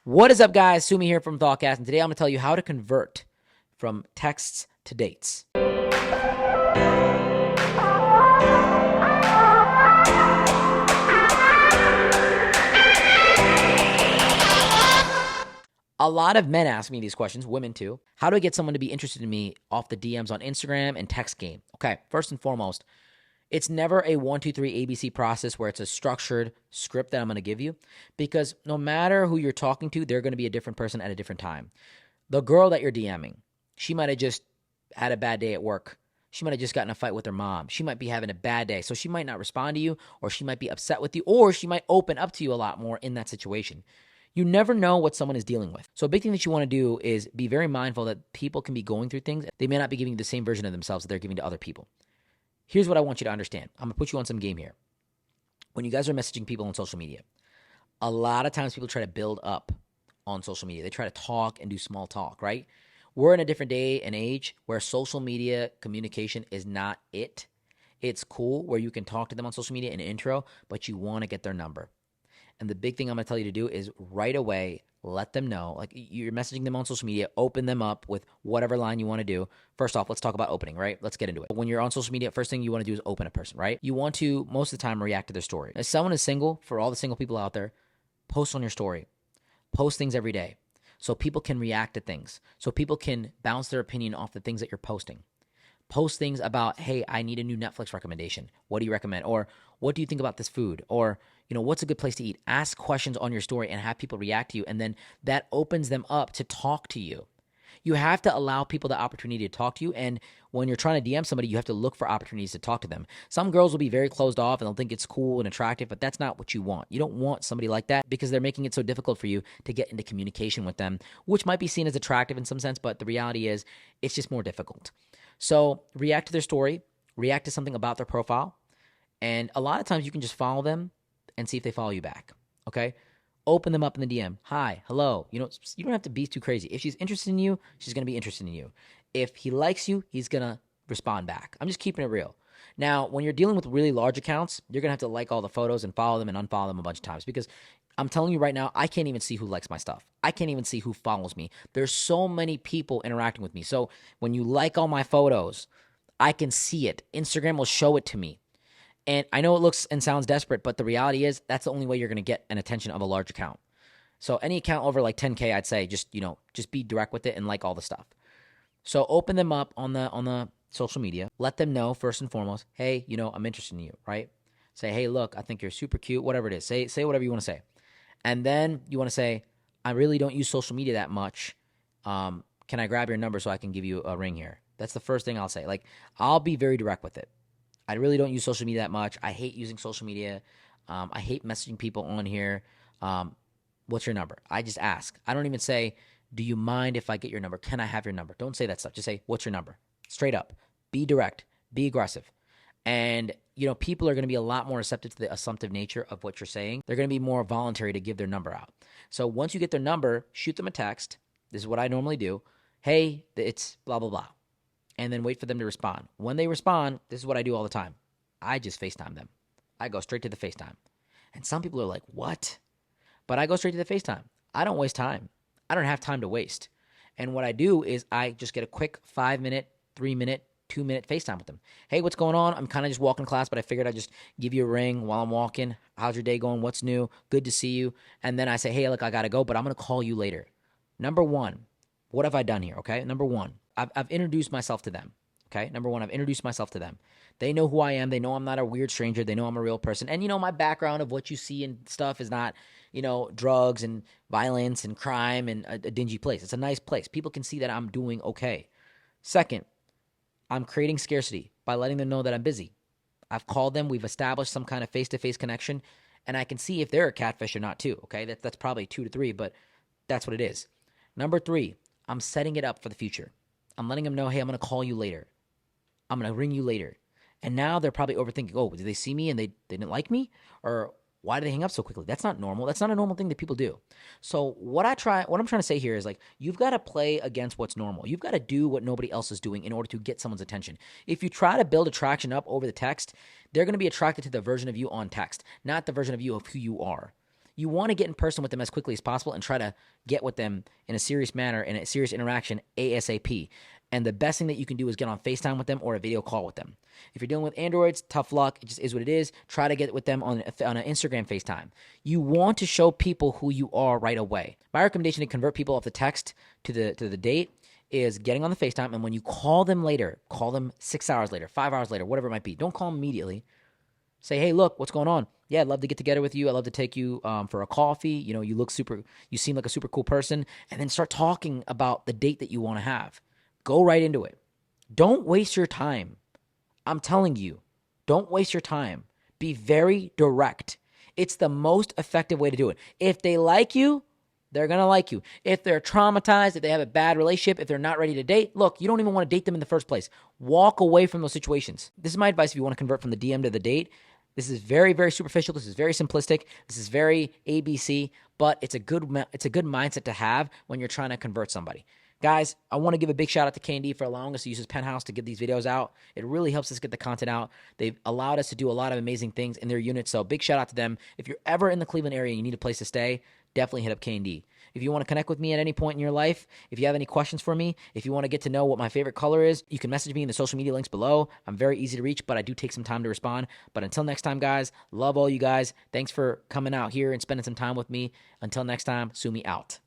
What is up, guys? Sumi here from Thoughtcast, and today I'm going to tell you how to convert from texts to dates. A lot of men ask me these questions, women too. How do I get someone to be interested in me off the DMs on Instagram and text game? Okay, first and foremost, it's never a 1, 2, 3 ABC process where it's a structured script that I'm going to give you, because no matter who you're talking to, they're going to be a different person at a different time. The girl that you're DMing, she might have just had a bad day at work. She might have just gotten in a fight with her mom. She might be having a bad day. So she might not respond to you, or she might be upset with you, or she might open up to you a lot more in that situation. You never know what someone is dealing with. So a big thing that you want to do is be very mindful that people can be going through things. They may not be giving you the same version of themselves that they're giving to other people. Here's what I want you to understand. I'm going to put you on some game here. When you guys are messaging people on social media, a lot of times people try to build up on social media. They try to talk and do small talk, right? We're in a different day and age where social media communication is not it. It's cool where you can talk to them on social media in an intro, but you want to get their number. And the big thing I'm going to tell you to do is right away, let them know. Like, you're messaging them on social media, open them up with whatever line you want to do. First off, let's talk about opening, right? Let's get into it. When you're on social media, first thing you want to do is open a person, right? You want to, most of the time, react to their story. If someone is single, for all the single people out there, post on your story. Post things every day so people can react to things, so people can bounce their opinion off the things that you're posting. Post things about, hey, I need a new Netflix recommendation. What do you recommend? Or what do you think about this food? Or, what's a good place to eat? Ask questions on your story and have people react to you. And then that opens them up to talk to you. You have to allow people the opportunity to talk to you. And when you're trying to DM somebody, you have to look for opportunities to talk to them. Some girls will be very closed off and they'll think it's cool and attractive, but that's not what you want. You don't want somebody like that because they're making it so difficult for you to get into communication with them, which might be seen as attractive in some sense, but the reality is it's just more difficult. So react to their story, react to something about their profile, and a lot of times you can just follow them and see if they follow you back, okay? Open them up in the DM. Hi, hello. You don't have to be too crazy. If she's interested in you, she's going to be interested in you. If he likes you, he's going to respond back. I'm just keeping it real. Now, when you're dealing with really large accounts, you're going to have to like all the photos and follow them and unfollow them a bunch of times, because I'm telling you right now, I can't even see who likes my stuff. I can't even see who follows me. There's so many people interacting with me. So when you like all my photos, I can see it. Instagram will show it to me. And I know it looks and sounds desperate, but the reality is that's the only way you're going to get an attention of a large account. So any account over like 10K, I'd say just be direct with it and like all the stuff. So open them up on the social media. Let them know first and foremost, hey, I'm interested in you, right? Say, hey, look, I think you're super cute, whatever it is. Say whatever you want to say. And then you want to say, I really don't use social media that much. Can I grab your number so I can give you a ring here? That's the first thing I'll say. Like, I'll be very direct with it. I really don't use social media that much. I hate using social media. I hate messaging people on here. What's your number? I just ask. I don't even say, do you mind if I get your number? Can I have your number? Don't say that stuff. Just say, what's your number? Straight up. Be direct. Be aggressive. And, people are going to be a lot more receptive to the assumptive nature of what you're saying. They're going to be more voluntary to give their number out. So once you get their number, shoot them a text. This is what I normally do. Hey, it's blah, blah, blah. And then wait for them to respond. When they respond, this is what I do all the time. I just FaceTime them. I go straight to the FaceTime. And some people are like, what? But I go straight to the FaceTime. I don't waste time. I don't have time to waste. And what I do is I just get a quick 5-minute, 3-minute, 2-minute FaceTime with them. Hey, what's going on? I'm kind of just walking class, but I figured I'd just give you a ring while I'm walking. How's your day going? What's new? Good to see you. And then I say, hey, look, I got to go, but I'm going to call you later. Number one, what have I done here? Okay. Number one, I've introduced myself to them. Okay. Number one, I've introduced myself to them. They know who I am. They know I'm not a weird stranger. They know I'm a real person. And, my background of what you see and stuff is not, drugs and violence and crime and a dingy place. It's a nice place. People can see that I'm doing okay. Second, I'm creating scarcity by letting them know that I'm busy. I've called them. We've established some kind of face-to-face connection, and I can see if they're a catfish or not too. Okay. That's probably 2 to 3, but that's what it is. Number 3, I'm setting it up for the future. I'm letting them know, hey, I'm going to call you later. I'm going to ring you later. And now they're probably overthinking, oh, did they see me and they didn't like me? Or why did they hang up so quickly? That's not normal. That's not a normal thing that people do. So what I'm trying to say here is, like, you've got to play against what's normal. You've got to do what nobody else is doing in order to get someone's attention. If you try to build attraction up over the text, they're going to be attracted to the version of you on text, not the version of you of who you are. You want to get in person with them as quickly as possible and try to get with them in a serious manner, in a serious interaction ASAP. And the best thing that you can do is get on FaceTime with them or a video call with them. If you're dealing with Androids, tough luck. It just is what it is. Try to get with them on an Instagram FaceTime. You want to show people who you are right away. My recommendation to convert people off the text to the date is getting on the FaceTime, and when you call them later, call them 6 hours later, 5 hours later, whatever it might be. Don't call them immediately. Say, hey, look, what's going on? Yeah, I'd love to get together with you. I'd love to take you for a coffee. You seem like a super cool person. And then start talking about the date that you want to have. Go right into it. Don't waste your time. I'm telling you, don't waste your time. Be very direct. It's the most effective way to do it. If they like you, they're going to like you. If they're traumatized, if they have a bad relationship, if they're not ready to date, look, you don't even want to date them in the first place. Walk away from those situations. This is my advice if you want to convert from the DM to the date. This is very, very superficial. This is very simplistic. This is very ABC, but it's a good mindset to have when you're trying to convert somebody. Guys, I want to give a big shout out to K&D for allowing us to use his penthouse to get these videos out. It really helps us get the content out. They've allowed us to do a lot of amazing things in their unit, so big shout out to them. If you're ever in the Cleveland area and you need a place to stay, definitely hit up K&D. If you want to connect with me at any point in your life, if you have any questions for me, if you want to get to know what my favorite color is, you can message me in the social media links below. I'm very easy to reach, but I do take some time to respond. But until next time, guys, love all you guys. Thanks for coming out here and spending some time with me. Until next time, Sumi out.